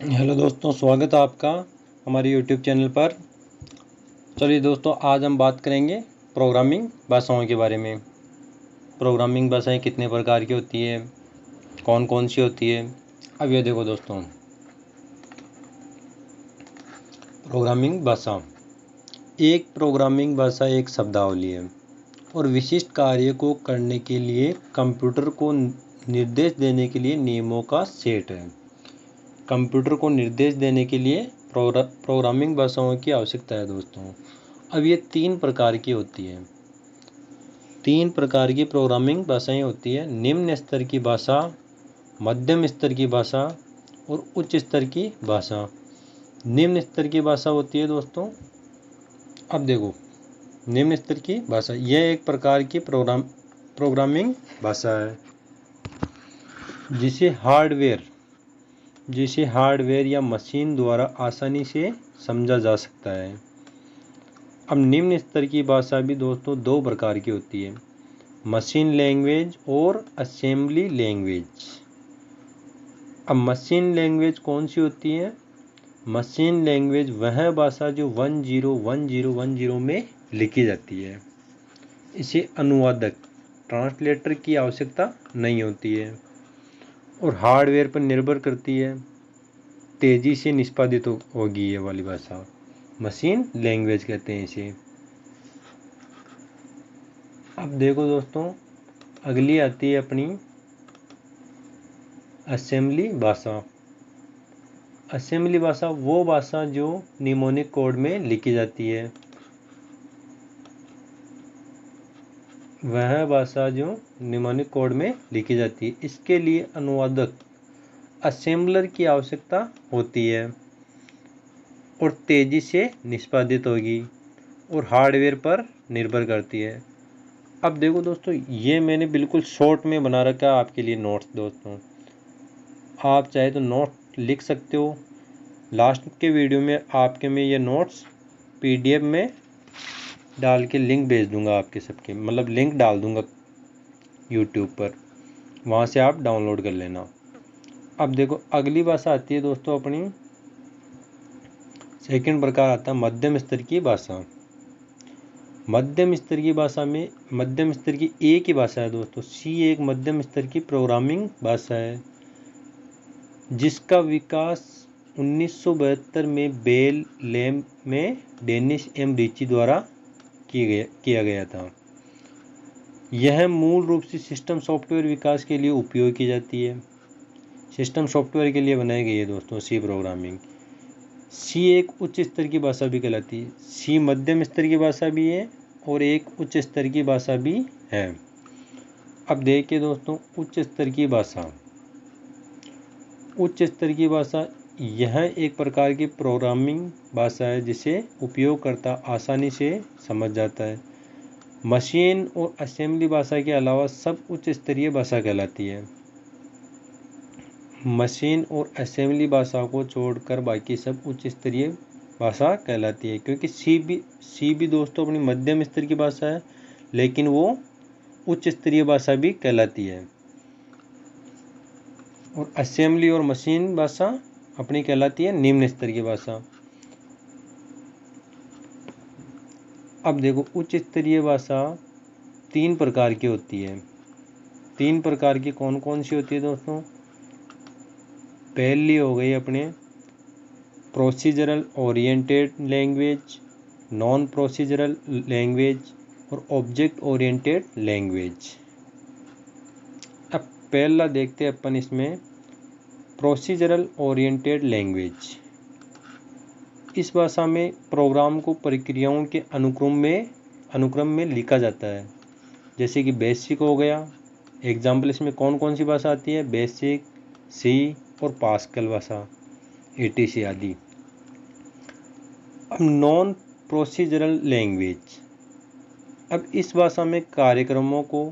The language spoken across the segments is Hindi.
हेलो दोस्तों, स्वागत है आपका हमारे यूट्यूब चैनल पर। चलिए दोस्तों, आज हम बात करेंगे प्रोग्रामिंग भाषाओं के बारे में। प्रोग्रामिंग भाषाएं कितने प्रकार की होती है, कौन कौन सी होती है। अब ये देखो दोस्तों, प्रोग्रामिंग भाषा एक प्रोग्रामिंग भाषा एक शब्दावली है और विशिष्ट कार्य को करने के लिए कंप्यूटर को निर्देश देने के लिए नियमों का सेट है। कंप्यूटर को निर्देश देने के लिए प्रोग्रामिंग भाषाओं की आवश्यकता है दोस्तों। अब ये तीन प्रकार की होती है। तीन प्रकार की प्रोग्रामिंग भाषाएं होती है: निम्न स्तर की भाषा, मध्यम स्तर की भाषा और उच्च स्तर की भाषा। निम्न स्तर की भाषा होती है दोस्तों, अब देखो, निम्न स्तर की भाषा यह एक प्रकार की प्रोग्रामिंग भाषा है जिसे हार्डवेयर या मशीन द्वारा आसानी से समझा जा सकता है। अब निम्न स्तर की भाषा भी दोस्तों दो प्रकार की होती है: मशीन लैंग्वेज और असेंबली लैंग्वेज। अब मशीन लैंग्वेज कौन सी होती है? मशीन लैंग्वेज वह भाषा जो 101010 में लिखी जाती है। इसे अनुवादक ट्रांसलेटर की आवश्यकता नहीं होती है और हार्डवेयर पर निर्भर करती है। तेज़ी से निष्पादित होगी ये वाली भाषा, मशीन लैंग्वेज कहते हैं इसे। अब देखो दोस्तों, अगली आती है अपनी असेंबली भाषा। असेंबली भाषा वो भाषा जो निमोनिक कोड में लिखी जाती है। वह भाषा जो निमोनिक कोड में लिखी जाती है, इसके लिए अनुवादक असेंबलर की आवश्यकता होती है और तेज़ी से निष्पादित होगी और हार्डवेयर पर निर्भर करती है। अब देखो दोस्तों, ये मैंने बिल्कुल शॉर्ट में बना रखा है आपके लिए नोट्स दोस्तों। आप चाहे तो नोट लिख सकते हो। लास्ट के वीडियो में आपके मैं ये नोट्स पीडीएफ में डाल के लिंक भेज दूंगा, आपके सबके मतलब लिंक डाल दूंगा यूट्यूब पर, वहाँ से आप डाउनलोड कर लेना। अब देखो, अगली भाषा आती है दोस्तों अपनी सेकंड प्रकार आता है मध्यम स्तर की भाषा। मध्यम स्तर की भाषा में मध्यम स्तर की एक ही भाषा है दोस्तों। सी एक मध्यम स्तर की प्रोग्रामिंग भाषा है जिसका विकास 1972 में बेल लैब में डेनिस एम रिची द्वारा किया गया था। यह मूल रूप से सिस्टम सॉफ्टवेयर विकास के लिए उपयोग की जाती है। सिस्टम सॉफ्टवेयर के लिए बनाई गई है दोस्तों सी प्रोग्रामिंग। सी एक उच्च स्तर की भाषा भी कहलाती है। सी मध्यम स्तर की भाषा भी है और एक उच्च स्तर की भाषा भी है। अब देखिए दोस्तों, उच्च स्तर की भाषा। उच्च स्तर की भाषा यह एक प्रकार की प्रोग्रामिंग भाषा है जिसे उपयोगकर्ता आसानी से समझ जाता है। मशीन और असेंबली भाषा के अलावा सब उच्च स्तरीय भाषा कहलाती है। मशीन और असेंबली भाषा को छोड़कर बाकी सब उच्च स्तरीय भाषा कहलाती है, क्योंकि सी भी दोस्तों अपनी मध्यम स्तर की भाषा है, लेकिन वो उच्च स्तरीय भाषा भी कहलाती है। और असेंबली और मशीन भाषा अपनी कहलाती है निम्न स्तर की भाषा। अब देखो, उच्च स्तरीय भाषा तीन प्रकार की होती है। तीन प्रकार की कौन कौन सी होती है दोस्तों? पहली हो गई अपने procedural oriented language, non procedural language और ऑब्जेक्ट ओरिएंटेड लैंग्वेज। अब पहला देखते हैं अपन इसमें प्रोसीजरल ओरिएंटेड लैंग्वेज। इस भाषा में प्रोग्राम को प्रक्रियाओं के अनुक्रम में लिखा जाता है, जैसे कि बेसिक हो गया। एग्जाम्पल इसमें कौन कौन सी भाषा आती है? बेसिक, सी और पास्कल भाषा, एटीसी आदि। अब नॉन प्रोसीजरल लैंग्वेज। अब इस भाषा में कार्यक्रमों को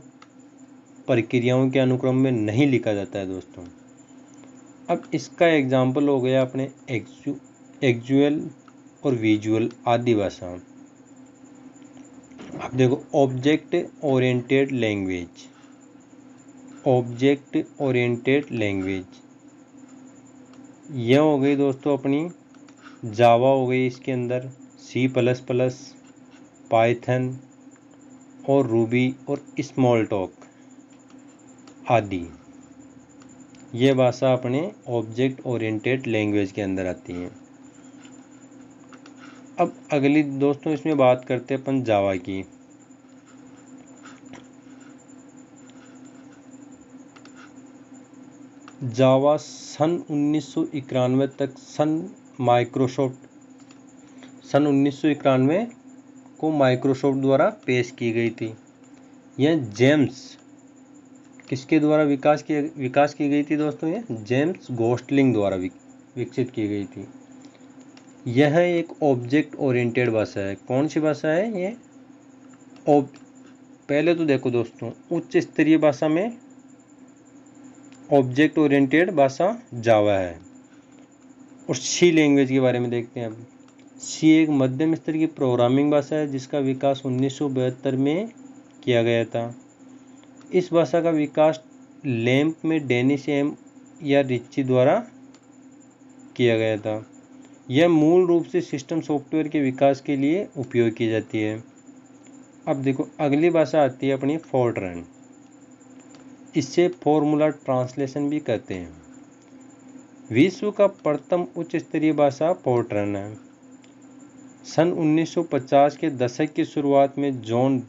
प्रक्रियाओं के अनुक्रम में नहीं लिखा जाता है दोस्तों। अब इसका एग्जाम्पल हो गया अपने एक्चुअल और विजुअल आदि भाषा। अब देखो, object oriented language. Object oriented language यह हो गई दोस्तों अपनी जावा हो गई, इसके अंदर C++, पाइथन और रूबी और स्मॉल टॉक आदि। ये भाषा अपने ऑब्जेक्ट ओरिएंटेड लैंग्वेज के अंदर आती हैं। अब अगली दोस्तों इसमें बात करते हैं अपन जावा की। जावा सन 1991 तक सन 1991 को माइक्रोसॉफ्ट द्वारा पेश की गई थी। यह जेम्स किसके द्वारा विकास की गई थी दोस्तों? ये जेम्स गोस्टलिंग द्वारा विकसित की गई थी। यह एक ऑब्जेक्ट ओरिएंटेड भाषा है। कौन सी भाषा है ये? पहले तो देखो दोस्तों, उच्च स्तरीय भाषा में ऑब्जेक्ट ओरिएंटेड भाषा जावा है। और सी लैंग्वेज के बारे में देखते हैं अब। सी एक मध्यम स्तर की प्रोग्रामिंग भाषा है जिसका विकास 1972 में किया गया था। इस भाषा का विकास लैम्प में डेनिस एम या रिच्ची द्वारा किया गया था। यह मूल रूप से सिस्टम सॉफ्टवेयर के विकास के लिए उपयोग की जाती है। अब देखो अगली भाषा आती है अपनी फोर्ट्रन। इससे फॉर्मूला ट्रांसलेशन भी कहते हैं। विश्व का प्रथम उच्च स्तरीय भाषा फोर्ट्रन है। सन 1950 के दशक की शुरुआत में जॉन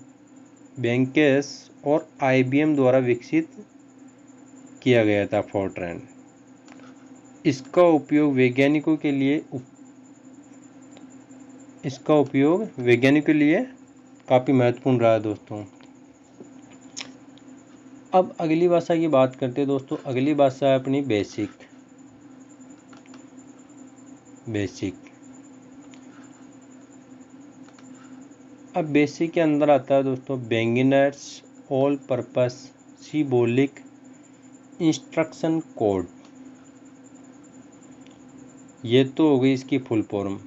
बेंकेस और IBM द्वारा विकसित किया गया था फोर्ट्रन। इसका उपयोग वैज्ञानिकों के लिए काफ़ी महत्वपूर्ण रहा है दोस्तों। अब अगली भाषा की बात करते हैं दोस्तों। अगली भाषा है अपनी बेसिक। अब बेसिक के अंदर आता है दोस्तों beginners all purpose symbolic instruction code. ये तो हो गई इसकी फुल फॉर्म।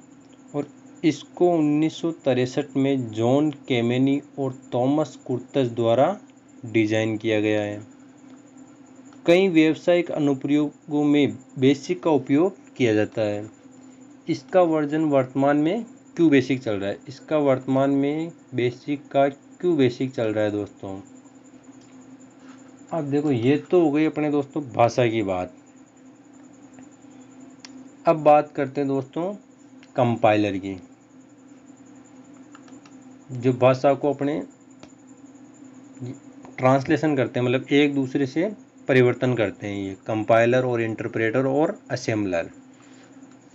और इसको 1963 में जॉन केमेनी और थॉमस कुर्टस द्वारा डिजाइन किया गया है। कई व्यावसायिक अनुप्रयोगों में बेसिक का उपयोग किया जाता है। इसका वर्जन वर्तमान में क्यों बेसिक चल रहा है? इसका वर्तमान में बेसिक का क्यों बेसिक चल रहा है दोस्तों? अब देखो ये तो हो गई अपने दोस्तों भाषा की बात। अब बात करते हैं दोस्तों कंपाइलर की, जो भाषा को अपने ट्रांसलेशन करते हैं, मतलब एक दूसरे से परिवर्तन करते हैं। ये कंपाइलर और इंटरप्रेटर और असेंबलर।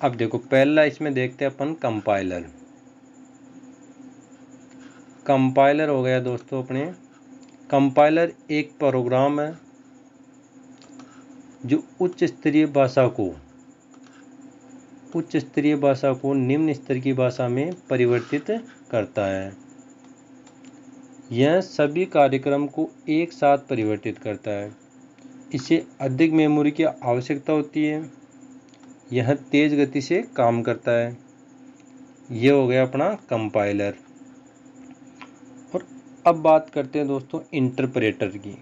अब देखो पहला इसमें देखते हैं अपन कंपाइलर। कंपाइलर हो गया दोस्तों अपने। कंपाइलर एक प्रोग्राम है जो उच्च स्तरीय भाषा को निम्न स्तर की भाषा में परिवर्तित करता है। यह सभी कार्यक्रम को एक साथ परिवर्तित करता है। इसे अधिक मेमोरी की आवश्यकता होती है। यह तेज गति से काम करता है। यह हो गया अपना कंपाइलर। और अब बात करते हैं दोस्तों इंटरप्रेटर की।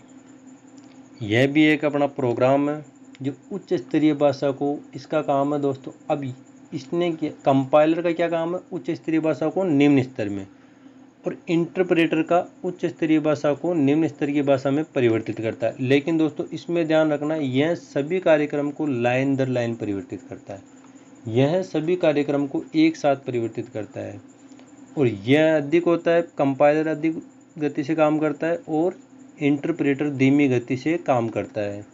यह भी एक अपना प्रोग्राम है जो उच्च स्तरीय भाषा को, इसका काम है दोस्तों, अब इसने कंपाइलर का क्या काम है? उच्च स्तरीय भाषा को निम्न स्तर में, और इंटरप्रेटर का उच्च स्तरीय भाषा को निम्न स्तर की भाषा में परिवर्तित करता है। लेकिन दोस्तों इसमें ध्यान रखना, यह सभी कार्यक्रम को लाइन दर लाइन परिवर्तित करता है। यह सभी कार्यक्रम को एक साथ परिवर्तित करता है। और यह अधिक होता है, कंपाइलर अधिक गति से काम करता है और इंटरप्रेटर धीमी गति से काम करता है।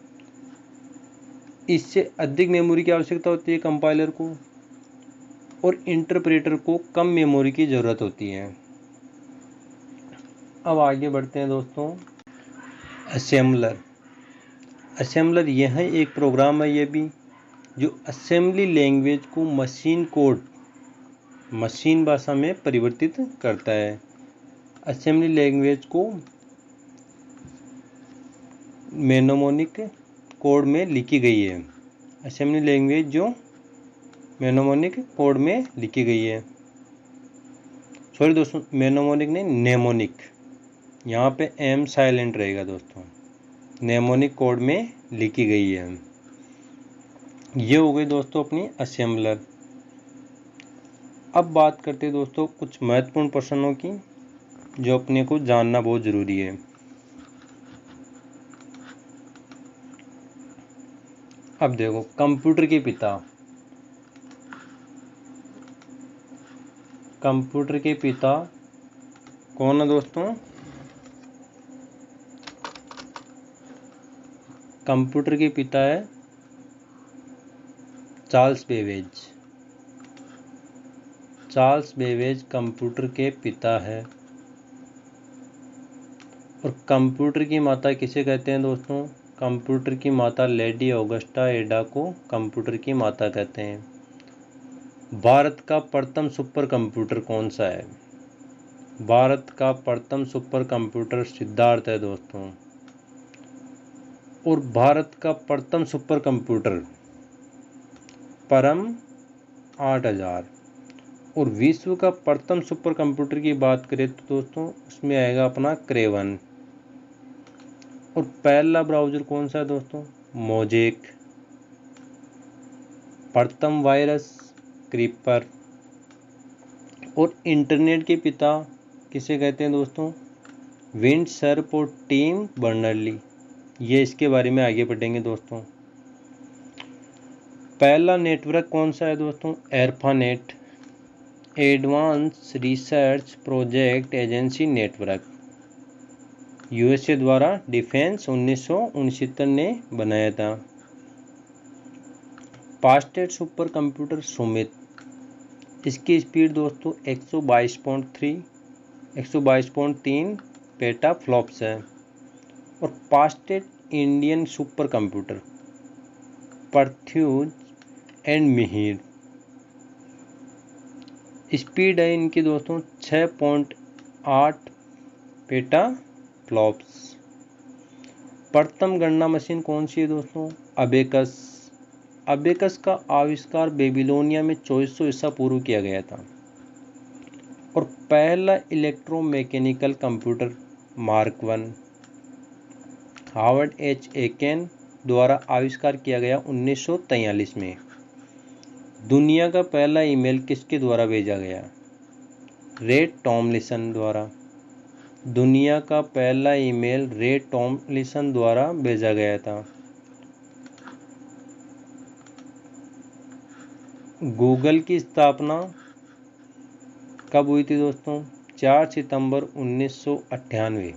इससे अधिक मेमोरी की आवश्यकता होती है कंपाइलर को, और इंटरप्रेटर को कम मेमोरी की ज़रूरत होती है। अब आगे बढ़ते हैं दोस्तों असेंबलर यह एक प्रोग्राम है, यह भी, जो असेंबली लैंग्वेज को मशीन भाषा में परिवर्तित करता है। असेंबली लैंग्वेज को मेनोमोनिक कोड में लिखी गई है। असेंबली लैंग्वेज जो मेनोमोनिक कोड में लिखी गई है, सॉरी दोस्तों, मेनोमोनिक नहीं, नेमोनिक, यहाँ पे एम साइलेंट रहेगा दोस्तों। नेमोनिक कोड में लिखी गई है। ये हो गई दोस्तों अपनी असेंबलर। अब बात करते हैं दोस्तों कुछ महत्वपूर्ण प्रश्नों की जो अपने को जानना बहुत ज़रूरी है। अब देखो, कंप्यूटर के पिता, कंप्यूटर के पिता कौन है दोस्तों? कंप्यूटर के पिता है Charles Babbage. Charles Babbage computer के पिता है। और कंप्यूटर की माता किसे कहते हैं दोस्तों? कंप्यूटर की माता लेडी ऑगस्टा एडा को कंप्यूटर की माता कहते हैं। भारत का प्रथम सुपर कंप्यूटर कौन सा है? भारत का प्रथम सुपर कंप्यूटर सिद्धार्थ है दोस्तों। और भारत का प्रथम सुपर कंप्यूटर परम 8000। और विश्व का प्रथम सुपर कंप्यूटर की बात करें तो दोस्तों उसमें आएगा अपना क्रेवन। और पहला ब्राउज़र कौन सा है दोस्तों? मोजेक। प्रथम वायरस क्रीपर। और इंटरनेट के पिता किसे कहते हैं दोस्तों? विंडसर्फ और टिम बर्नर्ली। ये इसके बारे में आगे पढ़ेंगे दोस्तों। पहला नेटवर्क कौन सा है दोस्तों? ARPANET, advance research project agency network, USA द्वारा डिफेंस 1969 ने बनाया था। फास्टेस्ट सुपर कंप्यूटर सुमित, इसकी स्पीड दोस्तों 122.3 पेटा फ्लॉप्स है। और fastest Indian super computer Pratyush and Mihir, speed है इनकी दोस्तों 6.8 पेटा फ्लॉप्स। प्रथम गणना मशीन कौन सी है दोस्तों? अबेकस। अबेकस का आविष्कार बेबीलोनिया में 2400 ईसा पूर्व किया गया था। और पहला electromechanical computer mark 1 Harvard H एकेन द्वारा आविष्कार किया गया 1943 में। दुनिया का पहला ईमेल किसके द्वारा भेजा गया? रे टॉमलिसन द्वारा। दुनिया का पहला ईमेल रे टॉमलिसन द्वारा भेजा गया था। गूगल की स्थापना कब हुई थी दोस्तों? 4 सितंबर 1998।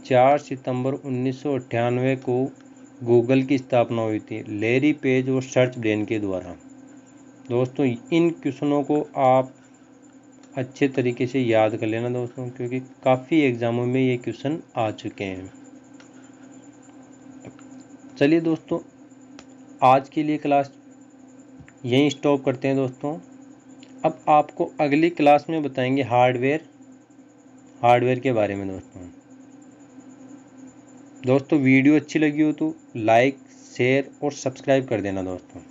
4 सितंबर 1998 को गूगल की स्थापना हुई थी लैरी पेज और सर्च ब्रेन के द्वारा। दोस्तों इन क्वेश्चनों को आप अच्छे तरीके से याद कर लेना दोस्तों, क्योंकि काफ़ी एग्जामों में ये क्वेश्चन आ चुके हैं। चलिए दोस्तों, आज के लिए क्लास यहीं स्टॉप करते हैं दोस्तों। अब आपको अगली क्लास में बताएंगे हार्डवेयर के बारे में दोस्तों। वीडियो अच्छी लगी हो तो लाइक, शेयर और सब्सक्राइब कर देना दोस्तों।